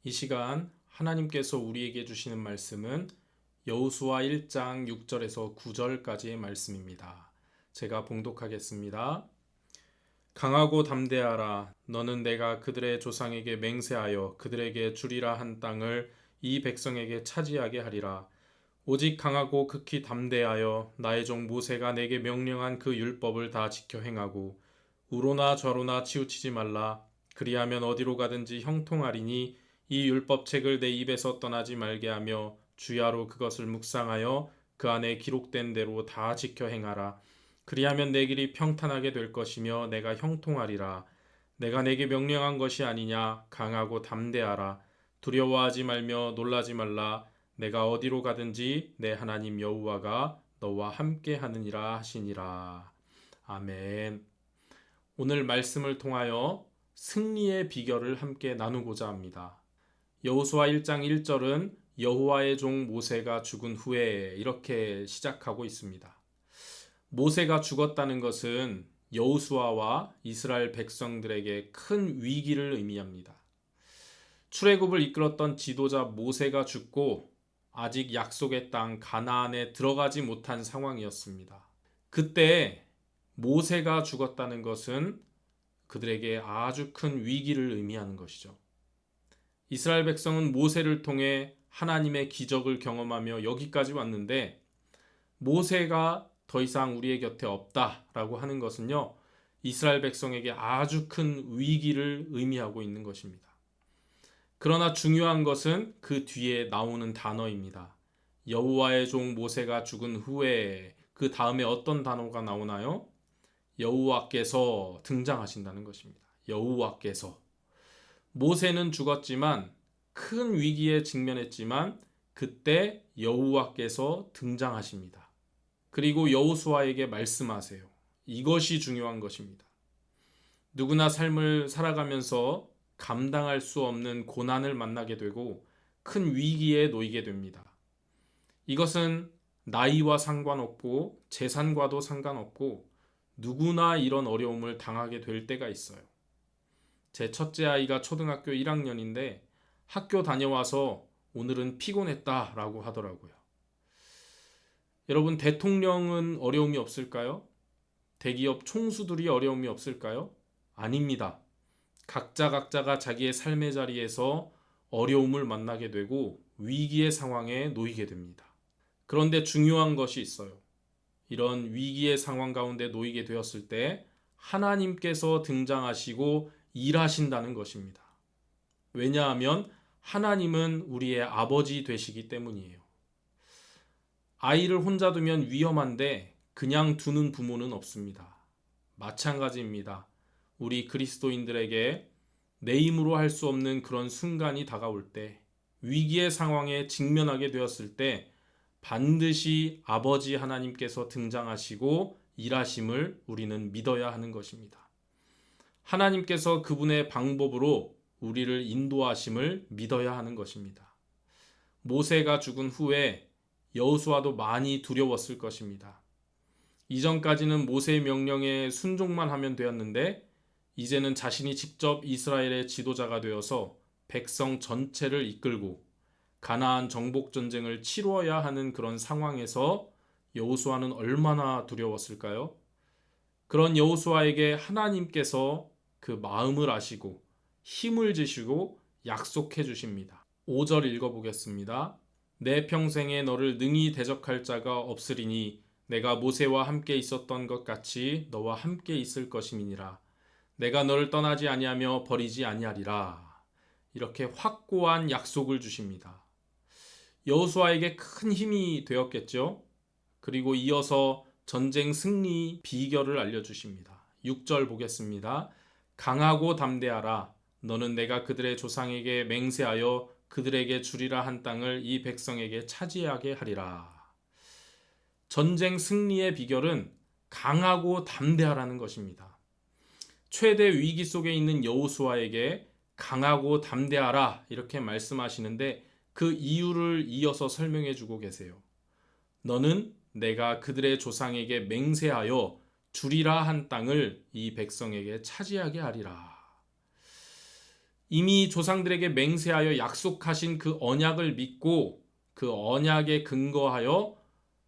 이 시간 하나님께서 우리에게 주시는 말씀은 여호수아 1장 6절에서 9절까지의 말씀입니다. 제가 봉독하겠습니다. 강하고 담대하라. 너는 내가 그들의 조상에게 맹세하여 그들에게 주리라 한 땅을 이 백성에게 차지하게 하리라. 오직 강하고 극히 담대하여 나의 종 모세가 내게 명령한 그 율법을 다 지켜 행하고 우로나 저로나 치우치지 말라. 그리하면 어디로 가든지 형통하리니 이 율법책을 내 입에서 떠나지 말게 하며 주야로 그것을 묵상하여 그 안에 기록된 대로 다 지켜 행하라. 그리하면 내 길이 평탄하게 될 것이며 내가 형통하리라. 내가 내게 명령한 것이 아니냐. 강하고 담대하라. 두려워하지 말며 놀라지 말라. 내가 어디로 가든지 내 하나님 여호와가 너와 함께 하느니라 하시니라. 아멘. 오늘 말씀을 통하여 승리의 비결을 함께 나누고자 합니다. 여호수아 1장 1절은 여호와의 종 모세가 죽은 후에 이렇게 시작하고 있습니다. 모세가 죽었다는 것은 여호수아와 이스라엘 백성들에게 큰 위기를 의미합니다. 출애굽을 이끌었던 지도자 모세가 죽고 아직 약속의 땅 가나안에 들어가지 못한 상황이었습니다. 그때 모세가 죽었다는 것은 그들에게 아주 큰 위기를 의미하는 것이죠. 이스라엘 백성은 모세를 통해 하나님의 기적을 경험하며 여기까지 왔는데 모세가 더 이상 우리의 곁에 없다라고 하는 것은요, 이스라엘 백성에게 아주 큰 위기를 의미하고 있는 것입니다. 그러나 중요한 것은 그 뒤에 나오는 단어입니다. 여호와의 종 모세가 죽은 후에 그 다음에 어떤 단어가 나오나요? 여호와께서 등장하신다는 것입니다. 여호와께서. 모세는 죽었지만 큰 위기에 직면했지만 그때 여호와께서 등장하십니다. 그리고 여호수아에게 말씀하세요. 이것이 중요한 것입니다. 누구나 삶을 살아가면서 감당할 수 없는 고난을 만나게 되고 큰 위기에 놓이게 됩니다. 이것은 나이와 상관없고 재산과도 상관없고 누구나 이런 어려움을 당하게 될 때가 있어요. 제 첫째 아이가 초등학교 1학년인데 학교 다녀와서 오늘은 피곤했다라고 하더라고요. 여러분, 대통령은 어려움이 없을까요? 대기업 총수들이 어려움이 없을까요? 아닙니다. 각자가 자기의 삶의 자리에서 어려움을 만나게 되고 위기의 상황에 놓이게 됩니다. 그런데 중요한 것이 있어요. 이런 위기의 상황 가운데 놓이게 되었을 때 하나님께서 등장하시고 일하신다는 것입니다. 왜냐하면 하나님은 우리의 아버지 되시기 때문이에요. 아이를 혼자 두면 위험한데 그냥 두는 부모는 없습니다. 마찬가지입니다. 우리 그리스도인들에게 내 힘으로 할 수 없는 그런 순간이 다가올 때, 위기의 상황에 직면하게 되었을 때 반드시 아버지 하나님께서 등장하시고 일하심을 우리는 믿어야 하는 것입니다. 하나님께서 그분의 방법으로 우리를 인도하심을 믿어야 하는 것입니다. 모세가 죽은 후에 여호수아도 많이 두려웠을 것입니다. 이전까지는 모세의 명령에 순종만 하면 되었는데 이제는 자신이 직접 이스라엘의 지도자가 되어서 백성 전체를 이끌고 가나안 정복 전쟁을 치루어야 하는 그런 상황에서 여호수아는 얼마나 두려웠을까요? 그런 여호수아에게 하나님께서 그 마음을 아시고 힘을 주시고 약속해 주십니다. 5절 읽어보겠습니다. 내 평생에 너를 능히 대적할 자가 없으리니 내가 모세와 함께 있었던 것 같이 너와 함께 있을 것임이니라. 내가 너를 떠나지 아니하며 버리지 아니하리라. 이렇게 확고한 약속을 주십니다. 여호수아에게 큰 힘이 되었겠죠. 그리고 이어서 전쟁 승리 비결을 알려주십니다. 6절 보겠습니다. 강하고 담대하라. 너는 내가 그들의 조상에게 맹세하여 그들에게 주리라 한 땅을 이 백성에게 차지하게 하리라. 전쟁 승리의 비결은 강하고 담대하라는 것입니다. 최대 위기 속에 있는 여호수아에게 강하고 담대하라 이렇게 말씀하시는데 그 이유를 이어서 설명해 주고 계세요. 너는 내가 그들의 조상에게 맹세하여 주리라 한 땅을 이 백성에게 차지하게 하리라. 이미 조상들에게 맹세하여 약속하신 그 언약을 믿고 그 언약에 근거하여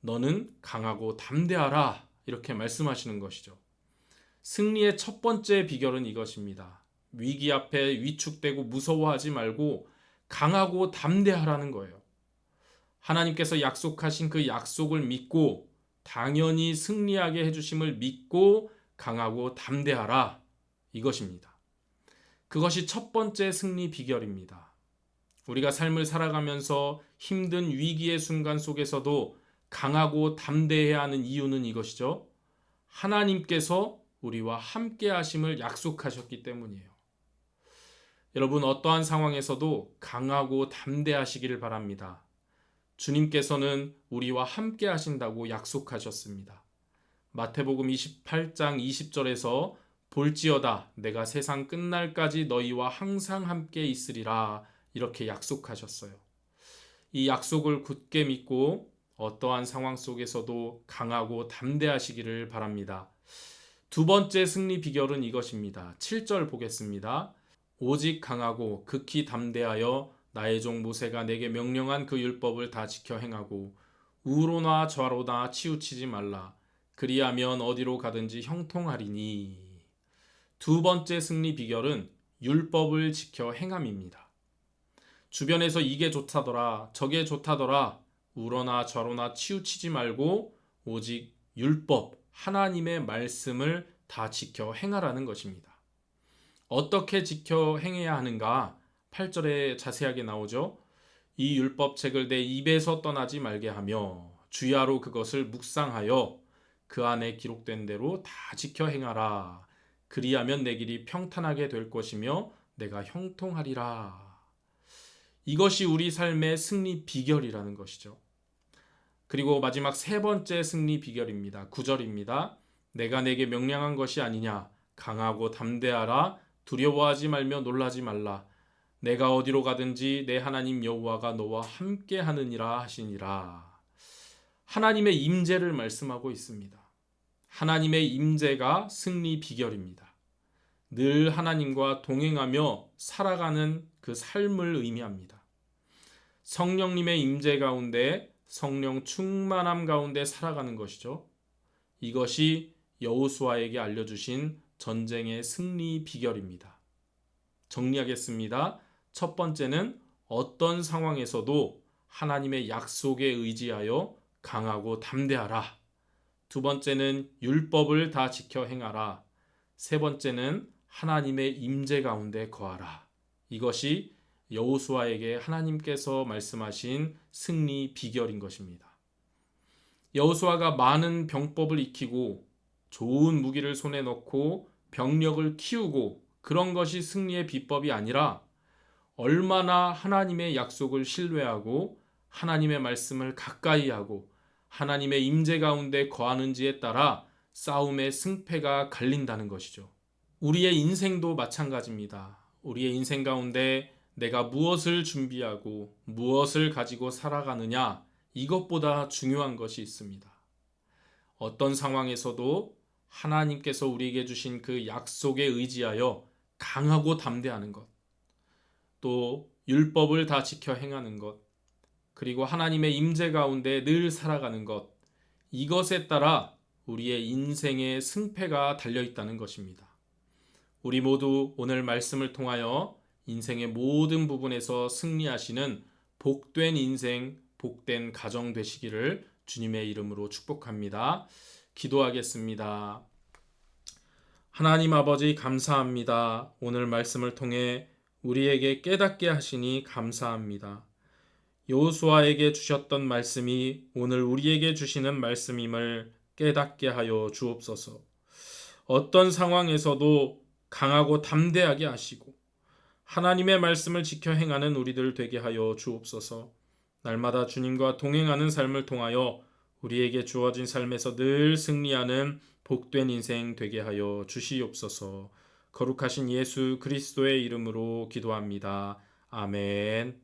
너는 강하고 담대하라 이렇게 말씀하시는 것이죠. 승리의 첫 번째 비결은 이것입니다. 위기 앞에 위축되고 무서워하지 말고 강하고 담대하라는 거예요. 하나님께서 약속하신 그 약속을 믿고 당연히 승리하게 해주심을 믿고 강하고 담대하라 이것입니다. 그것이 첫 번째 승리 비결입니다. 우리가 삶을 살아가면서 힘든 위기의 순간 속에서도 강하고 담대해야 하는 이유는 이것이죠. 하나님께서 우리와 함께 하심을 약속하셨기 때문이에요. 여러분, 어떠한 상황에서도 강하고 담대하시기를 바랍니다. 주님께서는 우리와 함께 하신다고 약속하셨습니다. 마태복음 28장 20절에서 볼지어다 내가 세상 끝날까지 너희와 항상 함께 있으리라 이렇게 약속하셨어요. 이 약속을 굳게 믿고 어떠한 상황 속에서도 강하고 담대하시기를 바랍니다. 두 번째 승리 비결은 이것입니다. 7절 보겠습니다. 오직 강하고 극히 담대하여 나의 종 모세가 내게 명령한 그 율법을 다 지켜 행하고 우로나 좌로나 치우치지 말라. 그리하면 어디로 가든지 형통하리니. 두 번째 승리 비결은 율법을 지켜 행함입니다. 주변에서 이게 좋다더라, 저게 좋다더라, 우러나 좌로나 치우치지 말고 오직 율법, 하나님의 말씀을 다 지켜 행하라는 것입니다. 어떻게 지켜 행해야 하는가? 8절에 자세하게 나오죠. 이 율법책을 내 입에서 떠나지 말게 하며 주야로 그것을 묵상하여 그 안에 기록된 대로 다 지켜 행하라. 그리하면 내 길이 평탄하게 될 것이며 내가 형통하리라. 이것이 우리 삶의 승리 비결이라는 것이죠. 그리고 마지막 세 번째 승리 비결입니다. 9절입니다. 내가 내게 명령한 것이 아니냐. 강하고 담대하라. 두려워하지 말며 놀라지 말라. 내가 어디로 가든지 내 하나님 여호와가 너와 함께 하느니라 하시니라. 하나님의 임재를 말씀하고 있습니다. 하나님의 임재가 승리 비결입니다. 늘 하나님과 동행하며 살아가는 그 삶을 의미합니다. 성령님의 임재 가운데 성령 충만함 가운데 살아가는 것이죠. 이것이 여호수아에게 알려주신 전쟁의 승리 비결입니다. 정리하겠습니다. 첫 번째는 어떤 상황에서도 하나님의 약속에 의지하여 강하고 담대하라. 두 번째는 율법을 다 지켜 행하라. 세 번째는 하나님의 임재 가운데 거하라. 이것이 여호수아에게 하나님께서 말씀하신 승리 비결인 것입니다. 여호수아가 많은 병법을 익히고 좋은 무기를 손에 넣고 병력을 키우고 그런 것이 승리의 비법이 아니라 얼마나 하나님의 약속을 신뢰하고 하나님의 말씀을 가까이 하고 하나님의 임재 가운데 거하는지에 따라 싸움의 승패가 갈린다는 것이죠. 우리의 인생도 마찬가지입니다. 우리의 인생 가운데 내가 무엇을 준비하고 무엇을 가지고 살아가느냐, 이것보다 중요한 것이 있습니다. 어떤 상황에서도 하나님께서 우리에게 주신 그 약속에 의지하여 강하고 담대하는 것, 또 율법을 다 지켜 행하는 것, 그리고 하나님의 임재 가운데 늘 살아가는 것, 이것에 따라 우리의 인생의 승패가 달려있다는 것입니다. 우리 모두 오늘 말씀을 통하여 인생의 모든 부분에서 승리하시는 복된 인생, 복된 가정 되시기를 주님의 이름으로 축복합니다. 기도하겠습니다. 하나님 아버지 감사합니다. 오늘 말씀을 통해 우리에게 깨닫게 하시니 감사합니다. 여호수아에게 주셨던 말씀이 오늘 우리에게 주시는 말씀임을 깨닫게 하여 주옵소서. 어떤 상황에서도 강하고 담대하게 하시고 하나님의 말씀을 지켜 행하는 우리들 되게 하여 주옵소서. 날마다 주님과 동행하는 삶을 통하여 우리에게 주어진 삶에서 늘 승리하는 복된 인생 되게 하여 주시옵소서. 거룩하신 예수 그리스도의 이름으로 기도합니다. 아멘.